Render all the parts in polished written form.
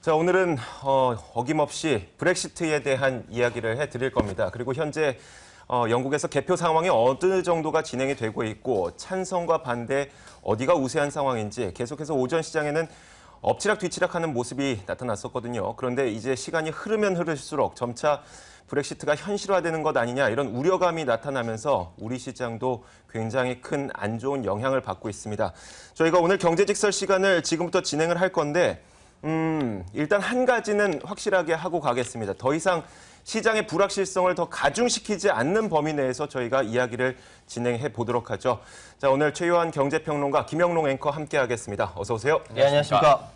자, 오늘은 어김없이 브렉시트에 대한 이야기를 해드릴 겁니다. 그리고 현재 영국에서 개표 상황이 어느 정도가 진행이 되고 있고 찬성과 반대 어디가 우세한 상황인지 계속해서 오전 시장에는 엎치락뒤치락하는 모습이 나타났었거든요. 그런데 이제 시간이 흐르면 흐를수록 점차 브렉시트가 현실화되는 것 아니냐 이런 우려감이 나타나면서 우리 시장도 굉장히 큰 안 좋은 영향을 받고 있습니다. 저희가 오늘 경제직설 시간을 지금부터 진행을 할 건데 일단 한 가지는 확실하게 하고 가겠습니다. 더 이상 시장의 불확실성을 더 가중시키지 않는 범위 내에서 저희가 이야기를 진행해 보도록 하죠. 자, 오늘 최요한 경제평론가 김영롱 앵커 함께 하겠습니다. 어서 오세요. 네, 안녕하십니까.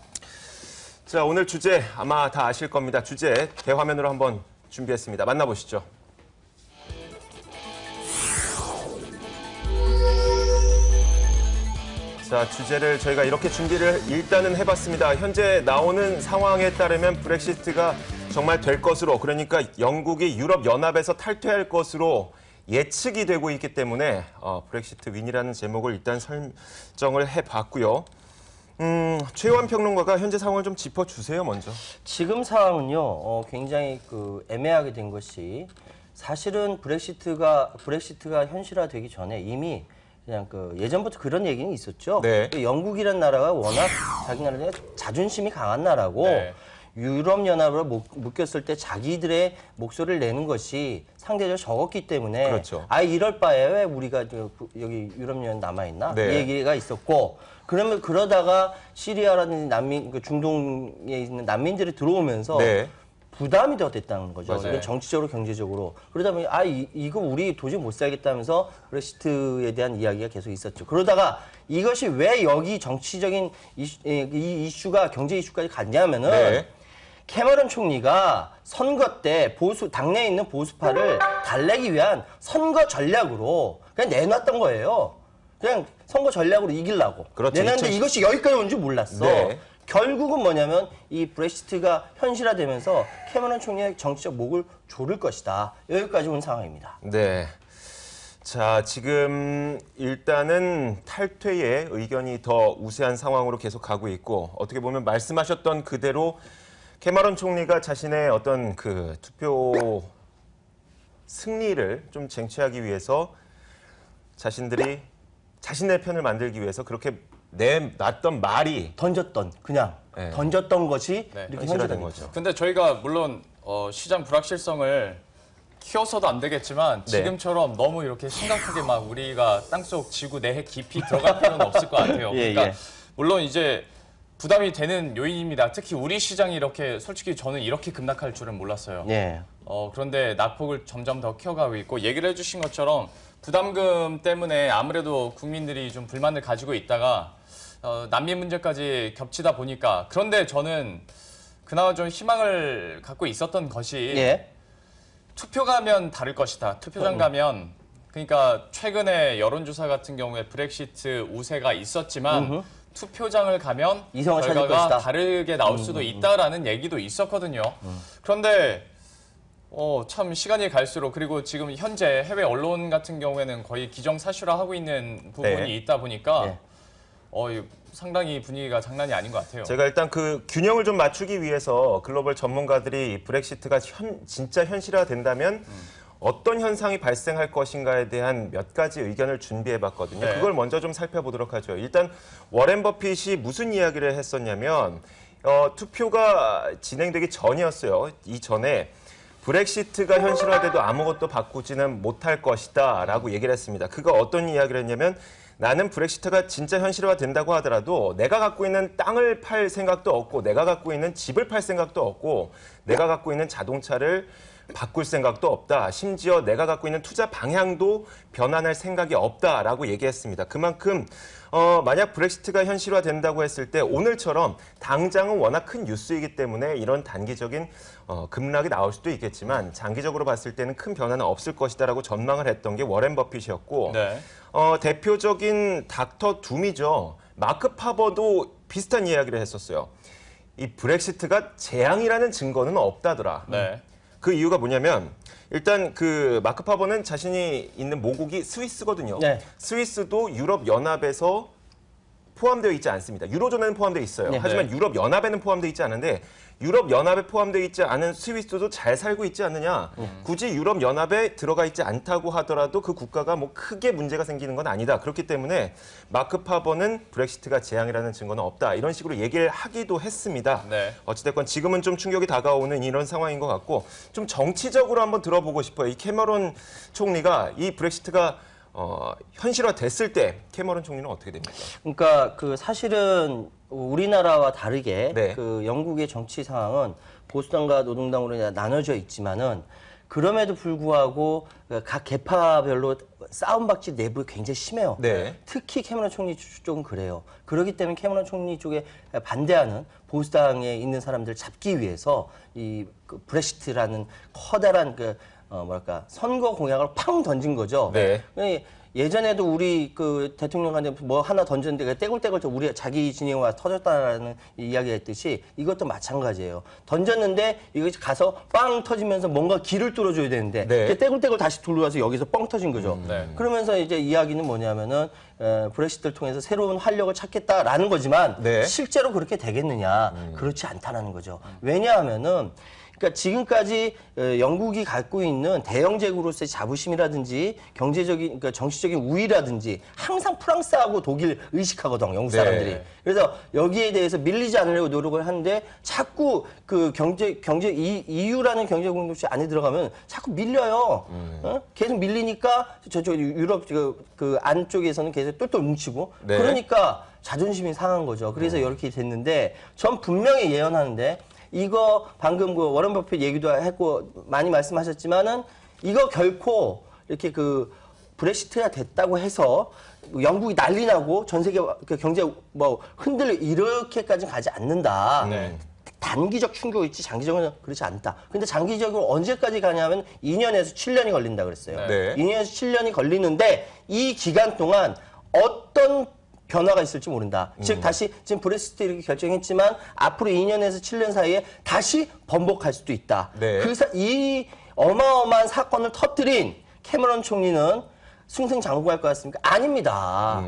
자, 오늘 주제 아마 다 아실 겁니다. 주제 대화면으로 한번 준비했습니다. 만나보시죠. 자, 주제를 저희가 이렇게 준비를 일단은 해봤습니다. 현재 나오는 상황에 따르면 브렉시트가 정말 될 것으로, 그러니까 영국이 유럽연합에서 탈퇴할 것으로 예측이 되고 있기 때문에 브렉시트 윈이라는 제목을 일단 설정을 해봤고요. 최요한 평론가가 현재 상황을 좀 짚어주세요, 먼저. 지금 상황은요, 굉장히 애매하게 된 것이 사실은 브렉시트가 현실화되기 전에 이미 그냥 예전부터 그런 얘기는 있었죠. 네. 영국이라는 나라가 워낙 자기 나라에 자존심이 강한 나라고 네. 유럽연합으로 묶였을 때 자기들의 목소리를 내는 것이 상대적으로 적었기 때문에 그렇죠. 이럴 바에 왜 우리가 여기 유럽연합 남아있나? 네. 이 얘기가 있었고 그러다가 시리아라든지 난민, 중동에 있는 난민들이 들어오면서 네. 부담이 더 됐다는 거죠. 맞아요. 이건 정치적으로, 경제적으로. 그러다 보니 이거 우리 도저히 못 살겠다면서 브렉시트에 대한 이야기가 계속 있었죠. 그러다가 이것이 왜 여기 정치적인 이 이슈가 경제 이슈까지 갔냐면은 네. 캐머런 총리가 선거 때 당내에 있는 보수파를 달래기 위한 선거 전략으로 그냥 내놨던 거예요. 그냥 선거 전략으로 이기려고. 그렇죠. 내놨는데 이것이 여기까지 온 줄 몰랐어. 네. 결국은 뭐냐면 이 브렉시트가 현실화되면서 캐머런 총리의 정치적 목을 조를 것이다. 여기까지 온 상황입니다. 네. 자, 지금 일단은 탈퇴의 의견이 더 우세한 상황으로 계속 가고 있고 어떻게 보면 말씀하셨던 그대로 캐머런 총리가 자신의 어떤 투표 승리를 좀 쟁취하기 위해서 자신들이 자신의 편을 만들기 위해서 그렇게 내놨던 말이 던졌던 네. 던졌던 것이 네. 이렇게 현실화된 현실화된 거죠. 근데 저희가 물론 시장 불확실성을 키워서도 안 되겠지만 네. 지금처럼 너무 이렇게 심각하게 막 우리가 땅속 지구 내해 깊이 들어갈 필요는 없을 것 같아요. 예, 그러니까 예. 물론 이제 부담이 되는 요인입니다. 특히 우리 시장이 이렇게 솔직히 저는 이렇게 급락할 줄은 몰랐어요. 예. 그런데 낙폭을 점점 더 키워가고 있고 얘기를 해주신 것처럼 부담금 때문에 아무래도 국민들이 좀 불만을 가지고 있다가 난민 문제까지 겹치다 보니까 그런데 저는 그나마 좀 희망을 갖고 있었던 것이 예. 투표 가면 다를 것이다. 투표장 가면 그러니까 최근에 여론조사 같은 경우에 브렉시트 우세가 있었지만 투표장을 가면 이성을 찾을 결과가 것이다. 다르게 나올 수도 있다라는 얘기도 있었거든요. 그런데 참 시간이 갈수록 그리고 지금 현재 해외 언론 같은 경우에는 거의 기정사실화하고 있는 부분이 네. 있다 보니까 네. 상당히 분위기가 장난이 아닌 것 같아요. 제가 일단 그 균형을 좀 맞추기 위해서 글로벌 전문가들이 브렉시트가 진짜 현실화된다면 어떤 현상이 발생할 것인가에 대한 몇 가지 의견을 준비해봤거든요. 네. 그걸 먼저 좀 살펴보도록 하죠. 일단 워렌 버핏이 무슨 이야기를 했었냐면 투표가 진행되기 전이었어요. 이전에 브렉시트가 현실화돼도 아무것도 바꾸지는 못할 것이다 라고 얘기를 했습니다. 그가 어떤 이야기를 했냐면 나는 브렉시트가 진짜 현실화된다고 하더라도 내가 갖고 있는 땅을 팔 생각도 없고 내가 갖고 있는 집을 팔 생각도 없고 내가 갖고 있는 자동차를 바꿀 생각도 없다. 심지어 내가 갖고 있는 투자 방향도 변환할 생각이 없다라고 얘기했습니다. 그만큼 만약 브렉시트가 현실화된다고 했을 때 오늘처럼 당장은 워낙 큰 뉴스이기 때문에 이런 단기적인 급락이 나올 수도 있겠지만 장기적으로 봤을 때는 큰 변화는 없을 것이다라고 전망을 했던 게 워렌 버핏이었고 네. 대표적인 닥터 둠이죠. 마크 파버도 비슷한 이야기를 했었어요. 이 브렉시트가 재앙이라는 증거는 없다더라. 네. 그 이유가 뭐냐면 일단 그 마크 파버는 자신이 있는 모국이 스위스거든요. 네. 스위스도 유럽 연합에서 포함되어 있지 않습니다. 유로존에는 포함되어 있어요. 네. 하지만 유럽 연합에는 포함되어 있지 않은데 유럽 연합에 포함되어 있지 않은 스위스도 잘 살고 있지 않느냐. 굳이 유럽 연합에 들어가 있지 않다고 하더라도 그 국가가 뭐 크게 문제가 생기는 건 아니다. 그렇기 때문에 마크 파버는 브렉시트가 재앙이라는 증거는 없다. 이런 식으로 얘기를 하기도 했습니다. 네. 어찌됐건 지금은 좀 충격이 다가오는 이런 상황인 것 같고 좀 정치적으로 한번 들어보고 싶어요. 이 캐머런 총리가 이 브렉시트가 현실화됐을 때 캐머런 총리는 어떻게 됩니까? 그러니까 그 사실은 우리나라와 다르게 네. 그 영국의 정치 상황은 보수당과 노동당으로 나눠져 있지만은 그럼에도 불구하고 각 계파별로 싸움박질 내부에 굉장히 심해요. 네. 특히 캐머런 총리 쪽은 그래요. 그렇기 때문에 캐머런 총리 쪽에 반대하는 보수당에 있는 사람들을 잡기 위해서 그 브렉시트라는 커다란 뭐랄까 선거 공약을 팡 던진 거죠. 네. 예전에도 우리 그 대통령한테 뭐 하나 던졌는데 떼굴떼굴 우리 자기 진영에 와서 터졌다라는 이야기가 있듯이 이것도 마찬가지예요. 던졌는데 이것이 가서 빵 터지면서 뭔가 길을 뚫어줘야 되는데 네. 떼굴떼굴 다시 들어와서 여기서 뻥 터진 거죠. 네. 그러면서 이제 이야기는 뭐냐면은 브렉시트를 통해서 새로운 활력을 찾겠다라는 거지만 네. 실제로 그렇게 되겠느냐? 그렇지 않다라는 거죠. 왜냐하면은 그러니까 지금까지 영국이 갖고 있는 대영제국으로서의 자부심이라든지 경제적인, 그러니까 정치적인 우위라든지 항상 프랑스하고 독일 의식하거든, 영국 사람들이. 네. 그래서 여기에 대해서 밀리지 않으려고 노력을 하는데 자꾸 그 EU라는 경제 공동체 안에 들어가면 자꾸 밀려요. 계속 밀리니까 저쪽 유럽 그 안쪽에서는 계속 똘똘 뭉치고 네. 그러니까 자존심이 상한 거죠. 그래서 이렇게 됐는데 전 분명히 예언하는데 이거 방금 그 워런 버핏 얘기도 했고 많이 말씀하셨지만은 이거 결코 이렇게 그 브렉시트가 됐다고 해서 영국이 난리 나고 전 세계 그 경제 뭐 흔들려 이렇게까지 가지 않는다. 네. 단기적 충격이 있지 장기적으로는 그렇지 않다. 근데 장기적으로 언제까지 가냐면 2년에서 7년이 걸린다 그랬어요. 네. 2년에서 7년이 걸리는데 이 기간 동안 어떤 변화가 있을지 모른다. 즉 다시 지금 브렉시트 이렇게 결정했지만 앞으로 2년에서 7년 사이에 다시 번복할 수도 있다. 네. 이 어마어마한 사건을 터뜨린 캐머런 총리는 승승장구할 것 같습니까? 아닙니다.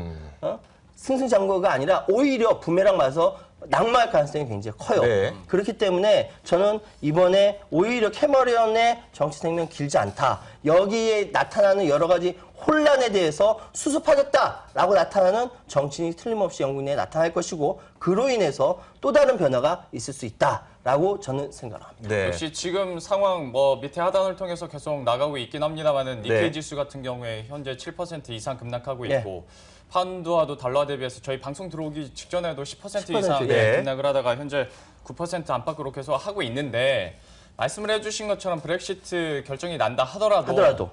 승승장구가 아니라 오히려 부메랑 맞아서 낙마할 가능성이 굉장히 커요. 네. 그렇기 때문에 저는 이번에 오히려 캐머런의 정치 생명 길지 않다. 여기에 나타나는 여러 가지 혼란에 대해서 수습하겠다라고 나타나는 정치인이 틀림없이 영국 내에 나타날 것이고 그로 인해서 또 다른 변화가 있을 수 있다라고 저는 생각을 합니다. 네. 역시 지금 상황 뭐 밑에 하단을 통해서 계속 나가고 있긴 합니다만은 니케이 네. 지수 같은 경우에 현재 7% 이상 급락하고 네. 있고 파운드와도 달러와 대비해서 저희 방송 들어오기 직전에도 10% 이상 네. 급락을 하다가 현재 9% 안팎으로 계속 하고 있는데 말씀을 해주신 것처럼 브렉시트 결정이 난다 하더라도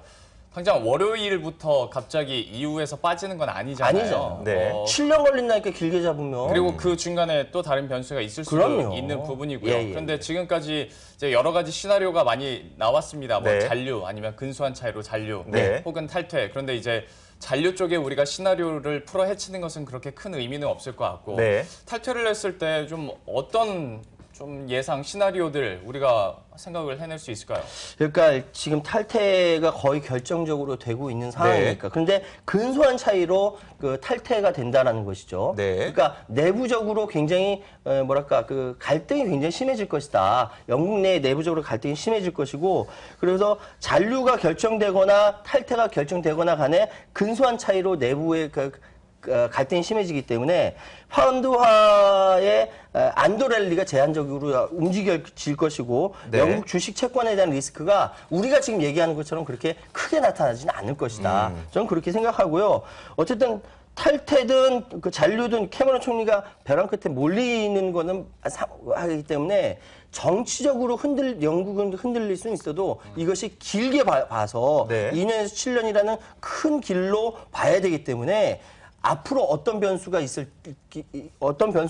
당장 월요일부터 갑자기 EU에서 빠지는 건 아니잖아요. 아니죠. 네. 7년 걸린다니까 길게 잡으면. 그리고 그 중간에 또 다른 변수가 있을 수도 그럼요. 있는 부분이고요. 예, 예. 그런데 지금까지 이제 여러 가지 시나리오가 많이 나왔습니다. 뭐 네. 잔류 아니면 근소한 차이로 잔류 네. 혹은 탈퇴. 그런데 이제 잔류 쪽에 우리가 시나리오를 풀어 헤치는 것은 그렇게 큰 의미는 없을 것 같고 네. 탈퇴를 했을 때 좀 어떤 좀 예상 시나리오들 우리가 생각을 해낼 수 있을까요? 그러니까 지금 탈퇴가 거의 결정적으로 되고 있는 상황이니까. 그런데 근소한 차이로 그 탈퇴가 된다라는 것이죠. 네. 그러니까 내부적으로 굉장히 뭐랄까 그 갈등이 굉장히 심해질 것이다. 영국 내 내부적으로 갈등이 심해질 것이고 그래서 잔류가 결정되거나 탈퇴가 결정되거나 간에 근소한 차이로 내부의 갈등이 심해지기 때문에 파운드화의 안도랠리가 제한적으로 움직여질 것이고 네. 영국 주식 채권에 대한 리스크가 우리가 지금 얘기하는 것처럼 그렇게 크게 나타나지는 않을 것이다. 저는 그렇게 생각하고요. 어쨌든 탈퇴든 그 잔류든 캐머런 총리가 벼랑 끝에 몰리는 거는 하기 때문에 정치적으로 영국은 흔들릴 수는 있어도 이것이 길게 봐서 네. 2년에서 7년이라는 큰 길로 봐야 되기 때문에 앞으로 어떤 변수가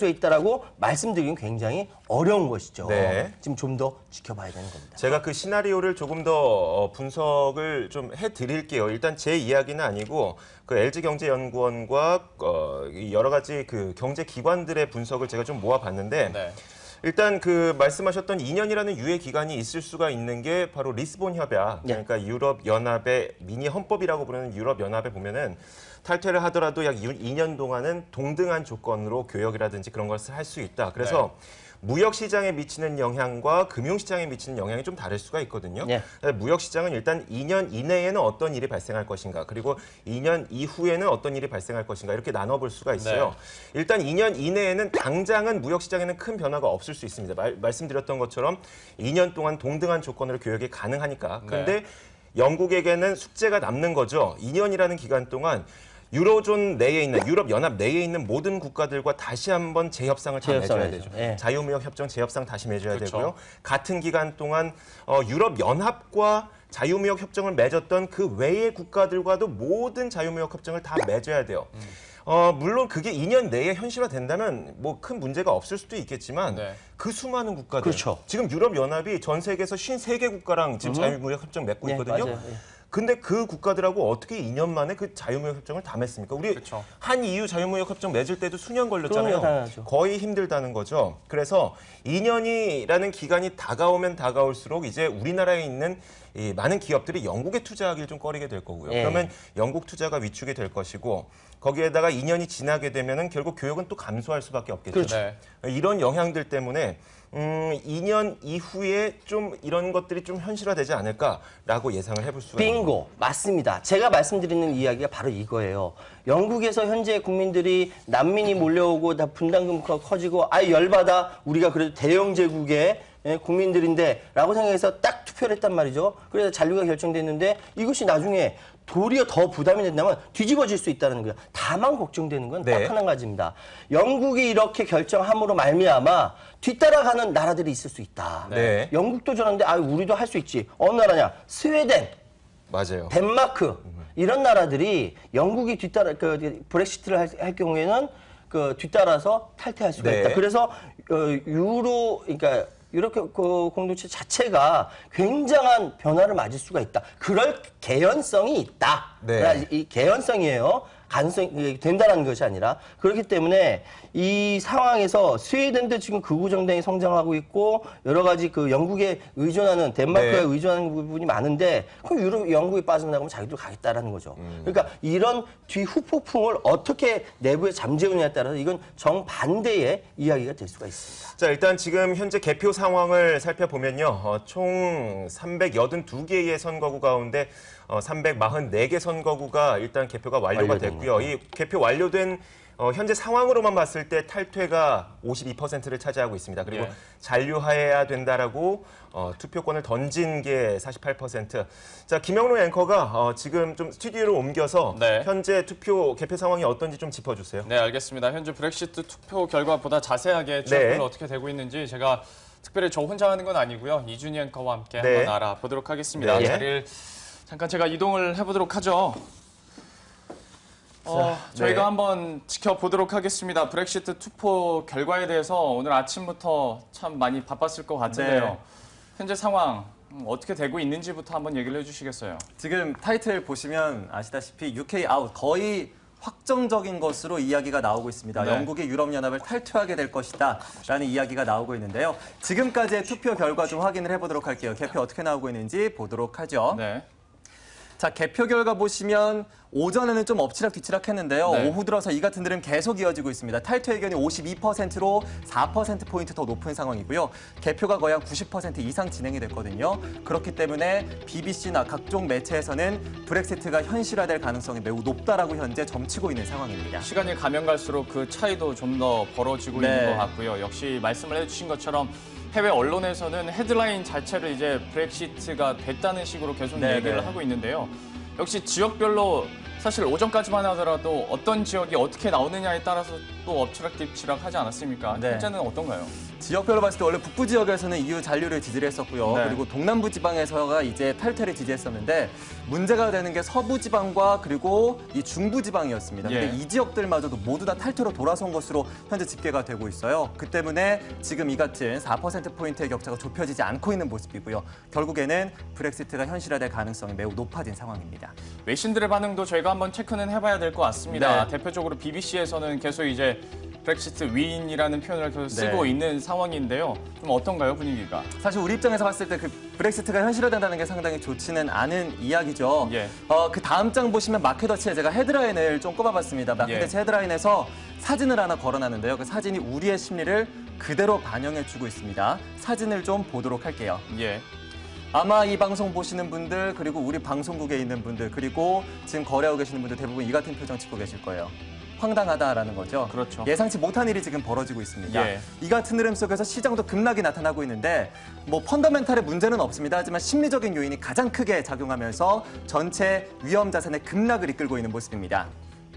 있다라고 말씀드리긴 굉장히 어려운 것이죠. 네. 지금 좀 더 지켜봐야 되는 겁니다. 제가 그 시나리오를 조금 더 분석을 좀 해드릴게요. 일단 제 이야기는 아니고 그 LG경제연구원과 여러 가지 그 경제 기관들의 분석을 제가 좀 모아봤는데 네. 일단 그 말씀하셨던 2년이라는 유예 기간이 있을 수가 있는 게 바로 리스본 협약, 그러니까 유럽 연합의 미니 헌법이라고 부르는 유럽 연합에 보면은 탈퇴를 하더라도 약 2년 동안은 동등한 조건으로 교역이라든지 그런 것을 할 수 있다. 그래서 무역 시장에 미치는 영향과 금융 시장에 미치는 영향이 좀 다를 수가 있거든요. 무역 시장은 일단 2년 이내에는 어떤 일이 발생할 것인가, 그리고 2년 이후에는 어떤 일이 발생할 것인가 이렇게 나눠볼 수가 있어요. 일단 2년 이내에는 당장은 무역 시장에는 큰 변화가 없을 수 있습니다. 말씀드렸던 것처럼 2년 동안 동등한 조건으로 교역이 가능하니까. 그런데 영국에게는 숙제가 남는 거죠. 2년이라는 기간 동안 유로존 내에 있는 유럽 연합 내에 있는 모든 국가들과 다시 한번 재협상을 다 맺어야 되죠. 자유무역 협정 재협상 다시 맺어야 되고요. 같은 기간 동안 유럽 연합과 자유무역 협정을 맺었던 그 외의 국가들과도 모든 자유무역 협정을 다 맺어야 돼요. 물론 그게 2년 내에 현실화된다면 뭐 큰 문제가 없을 수도 있겠지만 그 수많은 국가들, 지금 유럽 연합이 전 세계에서 53개 국가랑 지금 자유무역 협정 맺고 있거든요. 근데 그 국가들하고 어떻게 2년 만에 그 자유무역 협정을 다 맺습니까? 우리 한 EU 자유무역 협정 맺을 때도 수년 걸렸잖아요. 거의 힘들다는 거죠. 그래서 2년이라는 기간이 다가오면 다가올수록 이제 우리나라에 있는 이 많은 기업들이 영국에 투자하기를 좀 꺼리게 될 거고요. 그러면 영국 투자가 위축이 될 것이고 거기에다가 2년이 지나게 되면은 결국 교역은 또 감소할 수밖에 없겠죠. 이런 영향들 때문에 2년 이후에 좀 이런 것들이 좀 현실화되지 않을까라고 예상을 해볼 수가 있습니다. 빙고! 맞습니다. 제가 말씀드리는 이야기가 바로 이거예요. 영국에서 현재 국민들이 난민이 몰려오고 다 분담금가 커지고 아예 열받아 우리가 그래도 대영 제국의 국민들인데 라고 생각해서 딱 투표를 했단 말이죠. 그래서 잔류가 결정됐는데 이것이 나중에 도리어 더 부담이 된다면 뒤집어질 수 있다는 거예요. 다만 걱정되는 건 딱 한 가지입니다. 영국이 이렇게 결정함으로 말미암아 뒤따라가는 나라들이 있을 수 있다. 영국도 저런데 우리도 할 수 있지. 어느 나라냐? 스웨덴, 덴마크 이런 나라들이 영국이 뒤따라 브렉시트를 할 경우에는 뒤따라서 탈퇴할 수가 있다. 그래서 그러니까 이렇게 공동체 자체가 굉장한 변화를 맞을 수가 있다. 그럴 개연성이 있다. 이 개연성이에요. 가능성이 된다는 것이 아니라. 그렇기 때문에 이 상황에서 스웨덴도 지금 극우 정당이 성장하고 있고 여러 가지 영국에 의존하는 덴마크에 의존하는 부분이 많은데 그럼 영국이 빠져나가면 자기도 가겠다라는 거죠. 그러니까 이런 뒤후폭풍을 어떻게 내부에 잠재우느냐에 따라서 이건 정반대의 이야기가 될 수가 있습니다. 자, 일단 지금 현재 개표 상황을 살펴보면요. 총 382개의 선거구 가운데 344개 선거구가 일단 개표가 완료가 됐고요. 이 개표 완료된 현재 상황으로만 봤을 때 탈퇴가 52%를 차지하고 있습니다. 그리고 잔류해야 된다라고 투표권을 던진 게 48%. 자, 김영로 앵커가 지금 좀 스튜디오로 옮겨서 현재 개표 상황이 어떤지 좀 짚어주세요. 네, 알겠습니다. 현재 브렉시트 투표 결과보다 자세하게 투표가 어떻게 되고 있는지 제가 특별히 저 혼자 하는 건 아니고요. 이준희 앵커와 함께 한번 알아보도록 하겠습니다. 자리를 잠깐 제가 이동을 해보도록 하죠. 저희가 한번 지켜보도록 하겠습니다. 브렉시트 투표 결과에 대해서 오늘 아침부터 참 많이 바빴을 것 같은데요. 현재 상황 어떻게 되고 있는지부터 한번 얘기를 해주시겠어요? 지금 타이틀 보시면 아시다시피 UK 아웃 거의 확정적인 것으로 이야기가 나오고 있습니다. 영국이 유럽연합을 탈퇴하게 될 것이다 라는 이야기가 나오고 있는데요. 지금까지의 투표 결과 좀 확인을 해보도록 할게요. 개표 어떻게 나오고 있는지 보도록 하죠. 자, 개표 결과 보시면 오전에는 좀 엎치락뒤치락 했는데요. 오후 들어서 이 같은 들은 계속 이어지고 있습니다. 탈퇴 의견이 52%로 4%포인트 더 높은 상황이고요. 개표가 거의 한 90% 이상 진행이 됐거든요. 그렇기 때문에 BBC나 각종 매체에서는 브렉시트가 현실화될 가능성이 매우 높다라고 현재 점치고 있는 상황입니다. 시간이 가면 갈수록 그 차이도 좀 더 벌어지고 있는 것 같고요. 역시 말씀을 해주신 것처럼 해외 언론에서는 헤드라인 자체를 이제 브렉시트가 됐다는 식으로 계속 얘기를 하고 있는데요. 역시 지역별로 사실 오전까지만 하더라도 어떤 지역이 어떻게 나오느냐에 따라서 또 엎치락뒤치락 하지 않았습니까? 현재는 어떤가요? 지역별로 봤을 때 원래 북부 지역에서는 EU 잔류를 지지를 했었고요. 그리고 동남부 지방에서가 이제 탈퇴를 지지했었는데 문제가 되는 게 서부 지방과 그리고 이 중부 지방이었습니다. 근데 이 지역들마저도 모두 다 탈퇴로 돌아선 것으로 현재 집계가 되고 있어요. 그 때문에 지금 이 같은 4%포인트의 격차가 좁혀지지 않고 있는 모습이고요. 결국에는 브렉시트가 현실화될 가능성이 매우 높아진 상황입니다. 외신들의 반응도 저희가 한번 체크는 해봐야 될 것 같습니다. 대표적으로 BBC에서는 계속 이제 브렉시트 위인이라는 표현을 계속 쓰고 있는 상황인데요. 좀 어떤가요, 분위기가? 사실 우리 입장에서 봤을 때 그 브렉시트가 현실화된다는 게 상당히 좋지는 않은 이야기죠. 예. 그 다음 장 보시면 마켓워치에 제가 헤드라인을 좀 꼽아봤습니다. 마켓워치 헤드라인에서 사진을 하나 걸어놨는데요. 그 사진이 우리의 심리를 그대로 반영해주고 있습니다. 사진을 좀 보도록 할게요. 예. 아마 이 방송 보시는 분들, 그리고 우리 방송국에 있는 분들, 그리고 지금 거래하고 계시는 분들 대부분 이 같은 표정 짓고 계실 거예요. 황당하다라는 거죠. 그렇죠. 예상치 못한 일이 지금 벌어지고 있습니다. 예. 이 같은 흐름 속에서 시장도 급락이 나타나고 있는데 뭐 펀더멘탈의 문제는 없습니다. 하지만 심리적인 요인이 가장 크게 작용하면서 전체 위험 자산의 급락을 이끌고 있는 모습입니다.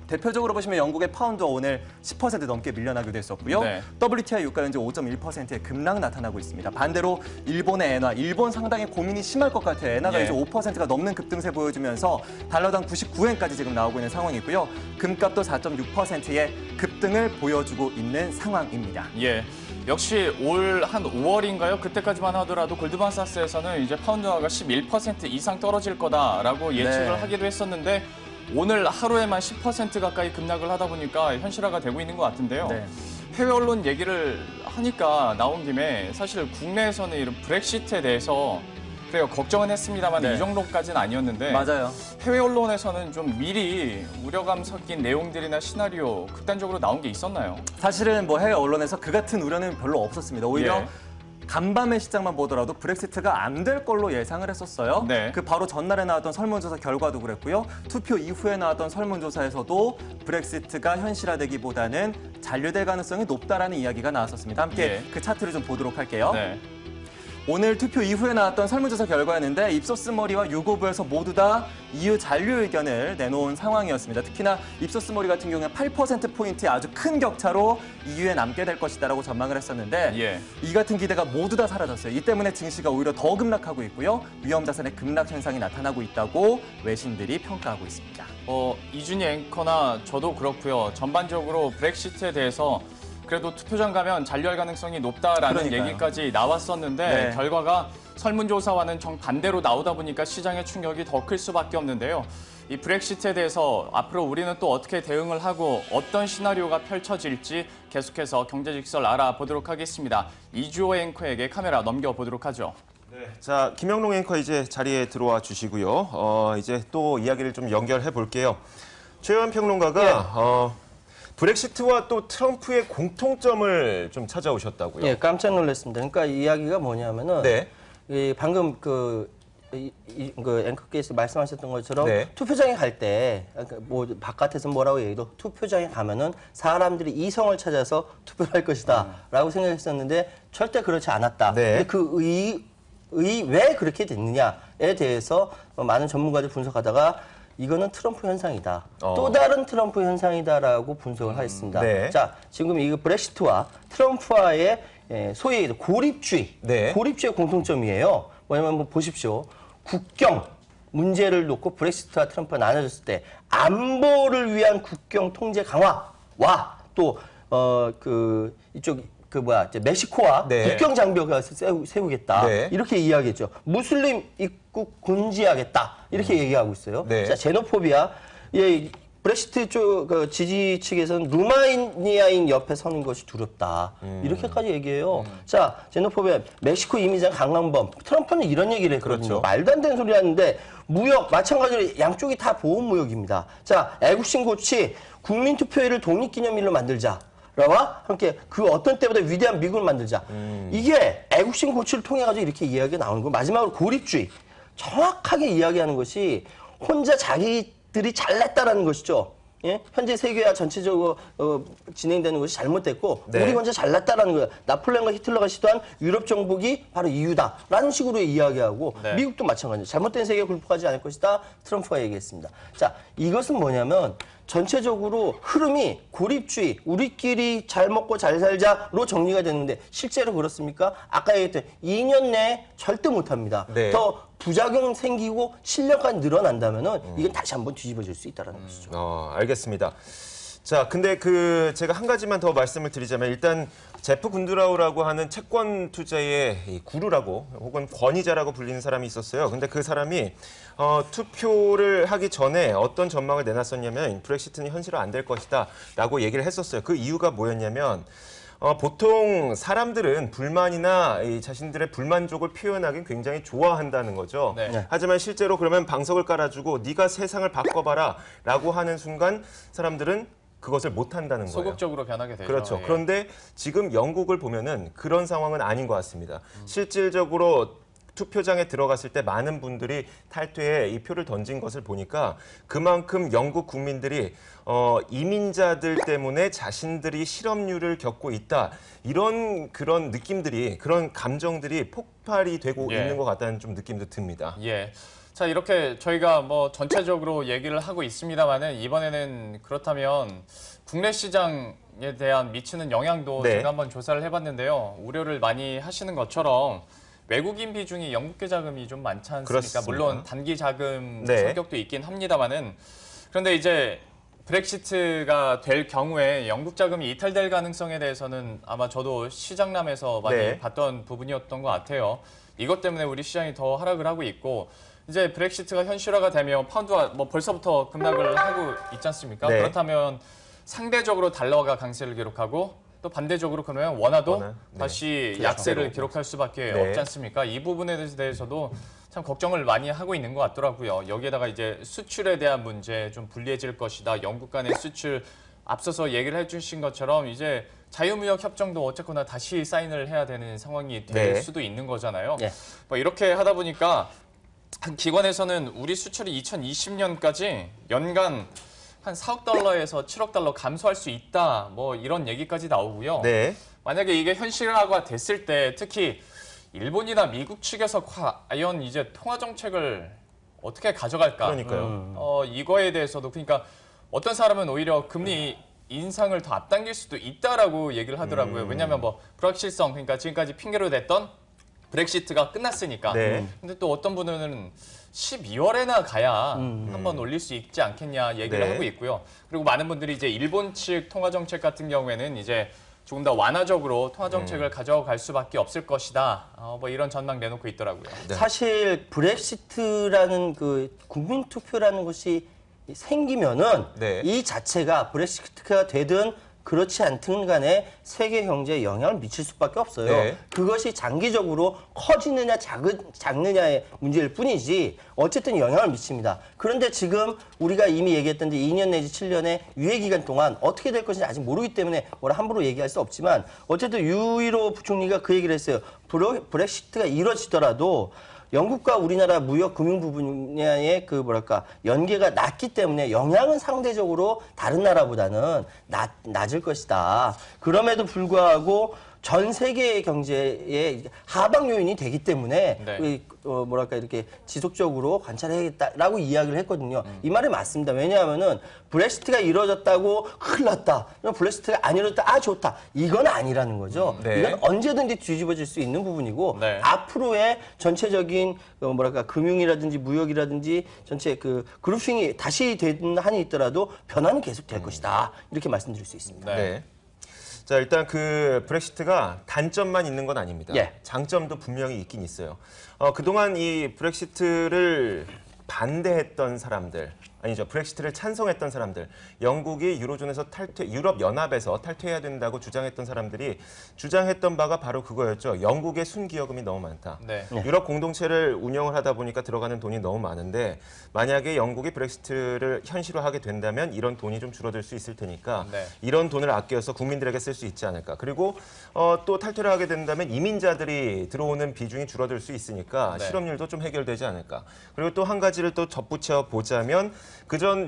대표적으로 보시면 영국의 파운드가 오늘 10% 넘게 밀려나기도 했었고요. 네. WTI 유가 현재 5.1%의 급락 나타나고 있습니다. 반대로 일본의 엔화, 일본 상당히 고민이 심할 것 같아요. 엔화가 예. 이제 5%가 넘는 급등세 보여주면서 달러당 99엔까지 지금 나오고 있는 상황이고요. 금값도 4.6%의 급등을 보여주고 있는 상황입니다. 예. 역시 올 한 5월인가요? 그때까지만 하더라도 골드만삭스에서는 이제 파운드화가 11% 이상 떨어질 거다라고 예측을 하기도 했었는데 오늘 하루에만 10% 가까이 급락을 하다 보니까 현실화가 되고 있는 것 같은데요. 네. 해외 언론 얘기를 하니까 나온 김에 사실 국내에서는 이런 브렉시트에 대해서 그래요 걱정은 했습니다만 네. 이 정도까지는 아니었는데 맞아요. 해외 언론에서는 좀 미리 우려감 섞인 내용들이나 시나리오 극단적으로 나온 게 있었나요? 사실은 뭐 해외 언론에서 그 같은 우려는 별로 없었습니다. 오히려 예. 간밤의 시장만 보더라도 브렉시트가 안 될 걸로 예상을 했었어요. 네. 그 바로 전날에 나왔던 설문조사 결과도 그랬고요. 투표 이후에 나왔던 설문조사에서도 브렉시트가 현실화되기보다는 잔류될 가능성이 높다라는 이야기가 나왔었습니다. 함께 예. 그 차트를 좀 보도록 할게요. 네. 오늘 투표 이후에 나왔던 설문조사 결과였는데 입소스 머리와 유고부에서 모두 다 EU 잔류 의견을 내놓은 상황이었습니다. 특히나 입소스 머리 같은 경우는 8%포인트의 아주 큰 격차로 EU에 남게 될 것이다라고 전망을 했었는데 예. 이 같은 기대가 모두 다 사라졌어요. 이 때문에 증시가 오히려 더 급락하고 있고요. 위험 자산의 급락 현상이 나타나고 있다고 외신들이 평가하고 있습니다. 이준희 앵커나 저도 그렇고요. 전반적으로 브렉시트에 대해서 그래도 투표장 가면 잔류할 가능성이 높다라는 그러니까요. 얘기까지 나왔었는데 네. 결과가 설문조사와는 정반대로 나오다 보니까 시장의 충격이 더 클 수밖에 없는데요. 이 브렉시트에 대해서 앞으로 우리는 또 어떻게 대응을 하고 어떤 시나리오가 펼쳐질지 계속해서 경제직설 알아보도록 하겠습니다. 이주호 앵커에게 카메라 넘겨보도록 하죠. 자, 김영롱 앵커 이제 자리에 들어와 주시고요. 이제 또 이야기를 좀 연결해 볼게요. 최현 평론가가 브렉시트와 또 트럼프의 공통점을 좀 찾아오셨다고요. 예, 깜짝 놀랐습니다. 그러니까 이 이야기가 뭐냐면은 네. 이 방금 그 앵커께서 말씀하셨던 것처럼 네. 투표장에 갈 때 뭐 바깥에서 뭐라고 얘기해도 투표장에 가면은 사람들이 이성을 찾아서 투표를 할 것이다라고 생각했었는데 절대 그렇지 않았다. 네. 근데 왜 그렇게 됐느냐에 대해서 많은 전문가들 분석하다가 이거는 트럼프 현상이다. 또 다른 트럼프 현상이다라고 분석을 하였습니다. 네. 자, 지금 이 브렉시트와 트럼프와의 소위 고립주의, 네. 고립주의 공통점이에요. 뭐냐면 한번 보십시오. 국경 문제를 놓고 브렉시트와 트럼프가 나눠졌을 때 안보를 위한 국경 통제 강화와 또 이제 멕시코와 네. 국경 장벽을 세우겠다. 네. 이렇게 이야기했죠. 무슬림 입국 금지하겠다. 이렇게 얘기하고 있어요. 네. 자, 제노포비아. 예, 브렉시트 쪽 지지 측에서는 루마니아인 옆에 서는 것이 두렵다. 이렇게까지 얘기해요. 자, 제노포비아, 멕시코 이미자 강남범. 트럼프는 이런 얘기를 했거든요. 그렇죠. 말도 안 되는 소리 하는데 무역 마찬가지로 양쪽이 다 보호무역입니다. 자, 애국심 고치 국민투표일을 독립기념일로 만들자. 라와 함께 그 어떤 때보다 위대한 미국을 만들자. 이게 애국심 고치를 통해 가지고 이렇게 이야기가 나오는 거고 마지막으로 고립주의. 정확하게 이야기하는 것이 혼자 자기들이 잘났다라는 것이죠. 예? 현재 세계화 전체적으로 진행되는 것이 잘못됐고 네. 우리 혼자 잘났다라는 거예요. 나폴레옹과 히틀러가 시도한 유럽 정복이 바로 이유다라는 식으로 이야기하고 네. 미국도 마찬가지예요. 잘못된 세계에 굴복하지 않을 것이다. 트럼프가 얘기했습니다. 자, 이것은 뭐냐면 전체적으로 흐름이 고립주의, 우리끼리 잘 먹고 잘 살자로 정리가 되는데 실제로 그렇습니까? 아까 얘기했던 2년 내에 절대 못합니다. 네. 더 부작용 생기고 실력까지 늘어난다면은 이건 다시 한번 뒤집어질 수 있다는 것이죠. 알겠습니다. 자, 근데 제가 한 가지만 더 말씀을 드리자면 일단 제프 군드라우라고 하는 채권 투자의 이 구루라고 혹은 권위자라고 불리는 사람이 있었어요. 근데 그 사람이 투표를 하기 전에 어떤 전망을 내놨었냐면 브렉시트는 현실화 안 될 것이다라고 얘기를 했었어요. 그 이유가 뭐였냐면 보통 사람들은 불만이나 이 자신들의 불만족을 표현하기 굉장히 좋아한다는 거죠. 네. 하지만 실제로 그러면 방석을 깔아주고 네가 세상을 바꿔봐라 라고 하는 순간 사람들은 그것을 못한다는 거예요. 소극적으로 변하게 되죠. 그렇죠. 예. 그런데 지금 영국을 보면은 그런 상황은 아닌 것 같습니다. 실질적으로 투표장에 들어갔을 때 많은 분들이 탈퇴에 이 표를 던진 것을 보니까 그만큼 영국 국민들이 이민자들 때문에 자신들이 실업률을 겪고 있다. 그런 느낌들이 그런 감정들이 폭발이 되고 예. 있는 것 같다는 좀 느낌도 듭니다. 예. 자, 이렇게 저희가 뭐 전체적으로 얘기를 하고 있습니다만은 이번에는 그렇다면 국내 시장에 대한 미치는 영향도 네. 제가 한번 조사를 해봤는데요. 우려를 많이 하시는 것처럼 외국인 비중이 영국계 자금이 좀 많지 않습니까? 그렇습니다. 물론 단기 자금 네. 성격도 있긴 합니다만은 그런데 이제 브렉시트가 될 경우에 영국 자금이 이탈될 가능성에 대해서는 아마 저도 시장남에서 많이 네. 봤던 부분이었던 것 같아요. 이것 때문에 우리 시장이 더 하락을 하고 있고 이제 브렉시트가 현실화가 되면 파운드가 뭐 벌써부터 급락을 하고 있지 않습니까? 네. 그렇다면 상대적으로 달러가 강세를 기록하고 또 반대적으로 그러면 원화도 네. 다시 약세를 약세로. 기록할 수밖에 네. 없지 않습니까? 이 부분에 대해서도 참 걱정을 많이 하고 있는 것 같더라고요. 여기에다가 이제 수출에 대한 문제 좀 불리해질 것이다. 영국 간의 수출 앞서서 얘기를 해주신 것처럼 이제 자유무역 협정도 어쨌거나 다시 사인을 해야 되는 상황이 될 네. 수도 있는 거잖아요. 네. 뭐 이렇게 하다 보니까 한 기관에서는 우리 수출이 2020년까지 연간 한 4억 달러에서 7억 달러 감소할 수 있다. 뭐 이런 얘기까지 나오고요. 네. 만약에 이게 현실화가 됐을 때 특히 일본이나 미국 측에서 과연 이제 통화 정책을 어떻게 가져갈까? 그러니까요. 이거에 대해서도 그러니까 어떤 사람은 오히려 금리 인상을 더 앞당길 수도 있다라고 얘기를 하더라고요. 왜냐하면 뭐 불확실성 그러니까 지금까지 핑계로 댔던 브렉시트가 끝났으니까. 네. 근데 또 어떤 분은 12월에나 가야 한번 올릴 수 있지 않겠냐 얘기를 네. 하고 있고요. 그리고 많은 분들이 이제 일본 측 통화 정책 같은 경우에는 이제 조금 더 완화적으로 통화 정책을 가져갈 수밖에 없을 것이다. 뭐 이런 전망 내놓고 있더라고요. 네. 사실 브렉시트라는 그 국민 투표라는 것이 생기면은 네. 이 자체가 브렉시트가 되든 그렇지 않든 간에 세계 경제에 영향을 미칠 수밖에 없어요. 네. 그것이 장기적으로 커지느냐 작느냐의 문제일 뿐이지 어쨌든 영향을 미칩니다. 그런데 지금 우리가 이미 얘기했던 2년 내지 7년의 유예 기간 동안 어떻게 될 것인지 아직 모르기 때문에 뭐라 함부로 얘기할 수 없지만 어쨌든 유일호 부총리가 그 얘기를 했어요. 브렉시트가 이뤄지더라도 영국과 우리나라 무역 금융 분야의 그 뭐랄까 연계가 낮기 때문에 영향은 상대적으로 다른 나라보다는 낮을 것이다. 그럼에도 불구하고 전 세계의 경제의 하방 요인이 되기 때문에 네. 뭐랄까 이렇게 지속적으로 관찰해야겠다라고 이야기를 했거든요. 이 말이 맞습니다. 왜냐하면은 브렉시트가 이루어졌다고 큰일 났다. 브렉시트가 안 이루어졌다. 아 좋다. 이건 아니라는 거죠. 네. 이건 언제든지 뒤집어질 수 있는 부분이고 네. 앞으로의 전체적인 뭐랄까 금융이라든지 무역이라든지 전체 그 그룹핑이 다시 된 한이 있더라도 변화는 계속 될 것이다. 이렇게 말씀드릴 수 있습니다. 네. 네. 자, 일단 그 브렉시트가 단점만 있는 건 아닙니다. 예. 장점도 분명히 있긴 있어요. 그동안 이 브렉시트를 반대했던 사람들, 아니죠. 브렉시트를 찬성했던 사람들, 영국이 유로존에서 유럽 연합에서 탈퇴해야 된다고 주장했던 사람들이 주장했던 바가 바로 그거였죠. 영국의 순기여금이 너무 많다. 네. 유럽 공동체를 운영을 하다 보니까 들어가는 돈이 너무 많은데 만약에 영국이 브렉시트를 현실화하게 된다면 이런 돈이 좀 줄어들 수 있을 테니까 네. 이런 돈을 아껴서 국민들에게 쓸 수 있지 않을까. 그리고 또 탈퇴를 하게 된다면 이민자들이 들어오는 비중이 줄어들 수 있으니까 네. 실업률도 좀 해결되지 않을까. 그리고 또 한 가지를 또 덧붙여 보자면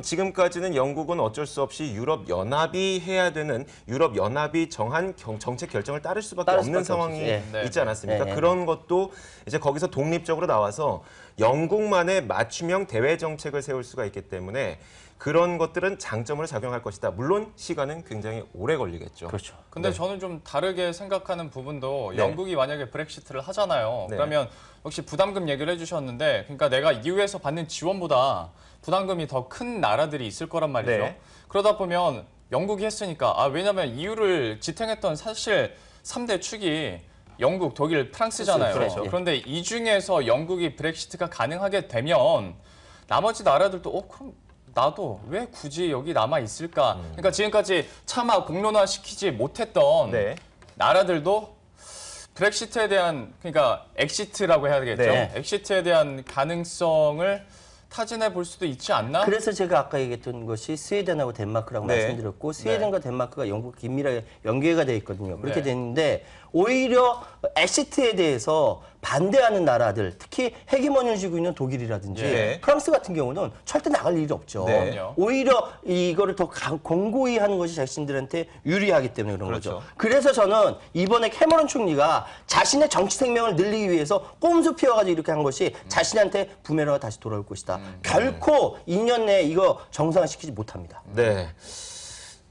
지금까지는 영국은 어쩔 수 없이 유럽 연합이 해야 되는 유럽 연합이 정한 정책 결정을 따를 수밖에 없는 상황이 없었죠. 예. 네. 있지 않았습니까? 네. 그런 것도 이제 거기서 독립적으로 나와서 영국만의 맞춤형 대외 정책을 세울 수가 있기 때문에 그런 것들은 장점으로 작용할 것이다. 물론 시간은 굉장히 오래 걸리겠죠. 그렇죠. 근데 저는 좀 다르게 생각하는 부분도 네. 영국이 만약에 브렉시트를 하잖아요. 네. 그러면 역시 부담금 얘기를 해주셨는데 그러니까 내가 EU에서 받는 지원보다 부담금이 더 큰 나라들이 있을 거란 말이죠. 네. 그러다 보면 영국이 했으니까 왜냐면 EU를 지탱했던 사실 3대 축이 영국, 독일, 프랑스잖아요. 그렇죠. 그런데 이 중에서 영국이 브렉시트가 가능하게 되면 나머지 나라들도 그럼 나도 왜 굳이 여기 남아 있을까? 그러니까 지금까지 차마 공론화시키지 못했던 네. 나라들도 브렉시트에 대한 그러니까 엑시트라고 해야 되겠죠. 네. 엑시트에 대한 가능성을 타진해 볼 수도 있지 않나? 그래서 제가 아까 얘기했던 것이 스웨덴하고 덴마크라고 네. 말씀드렸고 스웨덴과 덴마크가 영국 긴밀하게 연계가 돼 있거든요. 그렇게 네. 됐는데 오히려 엑시트에 대해서 반대하는 나라들, 특히 헤게모니를 쥐고 있는 독일이라든지 네. 프랑스 같은 경우는 절대 나갈 일이 없죠. 네. 그럼요. 오히려 이거를 더 공고히 하는 것이 자신들한테 유리하기 때문에 그런 그렇죠. 거죠. 그래서 저는 이번에 캐머런 총리가 자신의 정치 생명을 늘리기 위해서 꼼수 피워가지고 이렇게 한 것이 자신한테 부메랑가 다시 돌아올 것이다. 결코 2년 내에 이거 정상화시키지 못합니다. 네.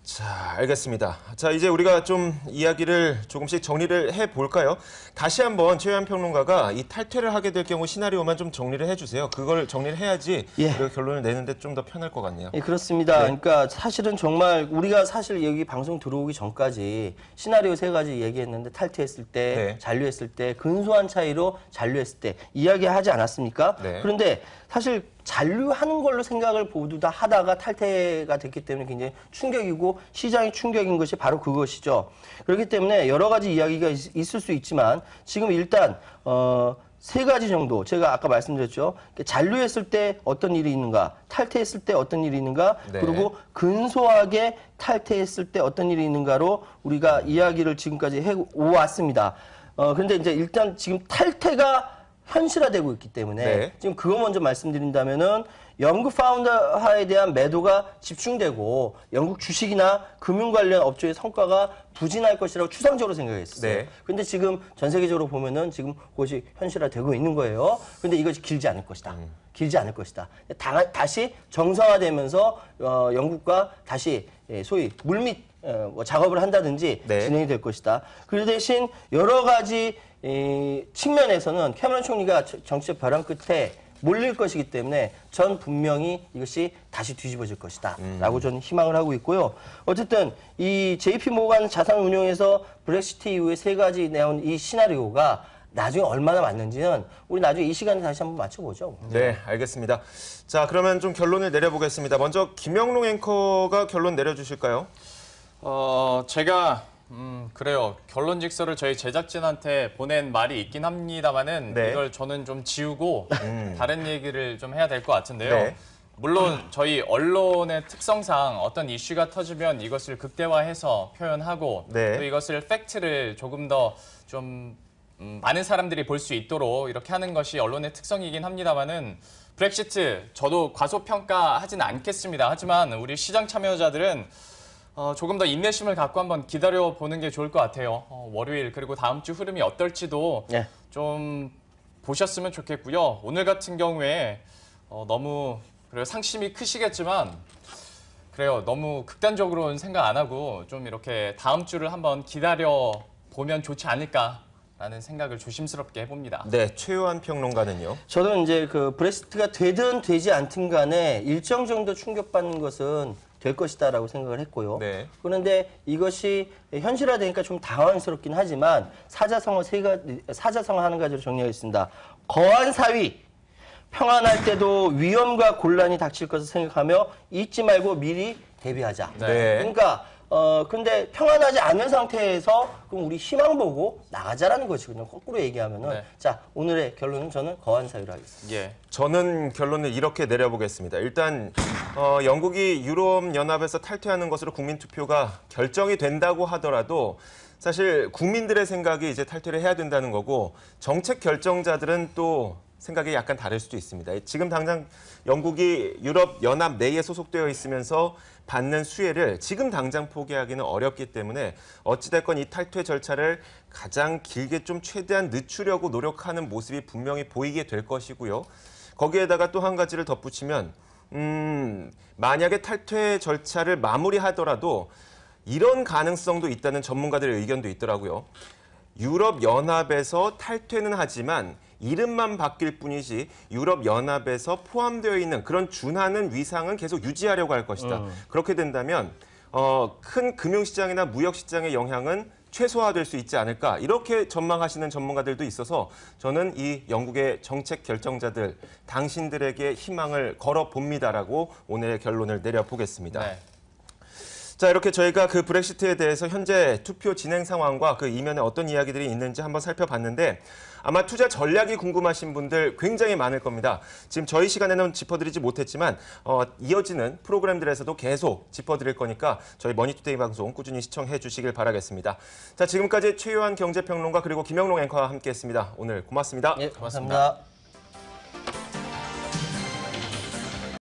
자, 알겠습니다. 자, 이제 우리가 좀 이야기를 조금씩 정리를 해볼까요? 다시 한번 최유한 평론가가 이 탈퇴를 하게 될 경우 시나리오만 좀 정리를 해주세요. 그걸 정리를 해야지 예. 우리가 결론을 내는데 좀 더 편할 것 같네요. 예, 그렇습니다. 그러니까 사실은 정말 우리가 사실 여기 방송 들어오기 전까지 시나리오 3가지 얘기했는데 탈퇴했을 때, 네. 잔류했을 때, 근소한 차이로 잔류했을 때 이야기하지 않았습니까? 네. 그런데 사실 잔류하는 걸로 생각을 모두 다 하다가 탈퇴가 됐기 때문에 굉장히 충격이고 시장이 충격인 것이 바로 그것이죠. 그렇기 때문에 여러 가지 이야기가 있을 수 있지만 지금 일단 3가지 정도 제가 아까 말씀드렸죠. 잔류했을 때 어떤 일이 있는가, 탈퇴했을 때 어떤 일이 있는가, 네. 그리고 근소하게 탈퇴했을 때 어떤 일이 있는가로 우리가 이야기를 지금까지 해오왔습니다. 그런데 이제 일단 지금 탈퇴가 현실화되고 있기 때문에 네. 지금 그거 먼저 말씀드린다면은 영국 파운드화에 대한 매도가 집중되고 영국 주식이나 금융 관련 업종의 성과가 부진할 것이라고 추상적으로 생각했어요. 네. 근데 지금 전 세계적으로 보면은 지금 그것이 현실화되고 있는 거예요. 근데 이것이 길지 않을 것이다. 길지 않을 것이다. 다시 정상화되면서 영국과 다시 소위 물밑 작업을 한다든지 네. 진행이 될 것이다. 그 대신 여러 가지 측면에서는 캐머런 총리가 정치적 벼랑 끝에 몰릴 것이기 때문에 전 분명히 이것이 다시 뒤집어질 것이다 라고 저는 희망을 하고 있고요. 어쨌든 이 JP 모간 자산운용에서 브렉시트 이후에 3가지 내온 이 시나리오가 나중에 얼마나 맞는지는 우리 나중에 이 시간에 다시 한번 맞춰보죠. 네, 알겠습니다. 자, 그러면 좀 결론을 내려보겠습니다. 먼저 김영롱 앵커가 결론 내려주실까요? 제가 그래요. 결론 직서를 저희 제작진한테 보낸 말이 있긴 합니다만은 네. 이걸 저는 좀 지우고 다른 얘기를 좀 해야 될 것 같은데요. 네. 물론 저희 언론의 특성상 어떤 이슈가 터지면 이것을 극대화해서 표현하고 네. 또 이것을 팩트를 조금 더 좀 많은 사람들이 볼 수 있도록 이렇게 하는 것이 언론의 특성이긴 합니다만은 브렉시트 저도 과소평가하진 않겠습니다. 하지만 우리 시장 참여자들은 조금 더 인내심을 갖고 한번 기다려보는 게 좋을 것 같아요. 월요일 그리고 다음 주 흐름이 어떨지도 네. 좀 보셨으면 좋겠고요. 오늘 같은 경우에 너무 그래요. 상심이 크시겠지만 그래요. 너무 극단적으로는 생각 안 하고 좀 이렇게 다음 주를 한번 기다려보면 좋지 않을까라는 생각을 조심스럽게 해봅니다. 네, 최유한 평론가는요. 저는 이제 그 브렉시트가 되든 되지 않든 간에 일정 정도 충격받는 것은 될 것이다라고 생각을 했고요. 네. 그런데 이것이 현실화되니까 좀 당황스럽긴 하지만 사자성어 하는 가지로 정리하겠습니다. 거한 사위, 평안할 때도 위험과 곤란이 닥칠 것을 생각하며 잊지 말고 미리 대비하자. 네. 그러니까 근데 평안하지 않은 상태에서 그럼 우리 희망 보고 나가자라는 것이거든요. 거꾸로 얘기하면은 네. 자 오늘의 결론은 저는 거한 사유로 하겠습니다. 예. 저는 결론을 이렇게 내려보겠습니다. 일단 영국이 유럽연합에서 탈퇴하는 것으로 국민투표가 결정이 된다고 하더라도 사실 국민들의 생각이 이제 탈퇴를 해야 된다는 거고 정책 결정자들은 또 생각이 약간 다를 수도 있습니다. 지금 당장 영국이 유럽연합 내에 소속되어 있으면서 받는 수혜를 지금 당장 포기하기는 어렵기 때문에 어찌됐건 이 탈퇴 절차를 가장 길게 좀 최대한 늦추려고 노력하는 모습이 분명히 보이게 될 것이고요. 거기에다가 또 한 가지를 덧붙이면 만약에 탈퇴 절차를 마무리하더라도 이런 가능성도 있다는 전문가들의 의견도 있더라고요. 유럽연합에서 탈퇴는 하지만 이름만 바뀔 뿐이지 유럽연합에서 포함되어 있는 그런 준하는 위상은 계속 유지하려고 할 것이다. 그렇게 된다면 큰 금융시장이나 무역시장의 영향은 최소화될 수 있지 않을까 이렇게 전망하시는 전문가들도 있어서 저는 이 영국의 정책 결정자들 당신들에게 희망을 걸어봅니다라고 오늘의 결론을 내려보겠습니다. 네. 자, 이렇게 저희가 그 브렉시트에 대해서 현재 투표 진행 상황과 그 이면에 어떤 이야기들이 있는지 한번 살펴봤는데 아마 투자 전략이 궁금하신 분들 굉장히 많을 겁니다. 지금 저희 시간에는 짚어드리지 못했지만 이어지는 프로그램들에서도 계속 짚어드릴 거니까 저희 머니투데이 방송 꾸준히 시청해 주시길 바라겠습니다. 자, 지금까지 최요한 경제평론가 그리고 김영롱 앵커와 함께했습니다. 오늘 고맙습니다. 예, 고맙습니다.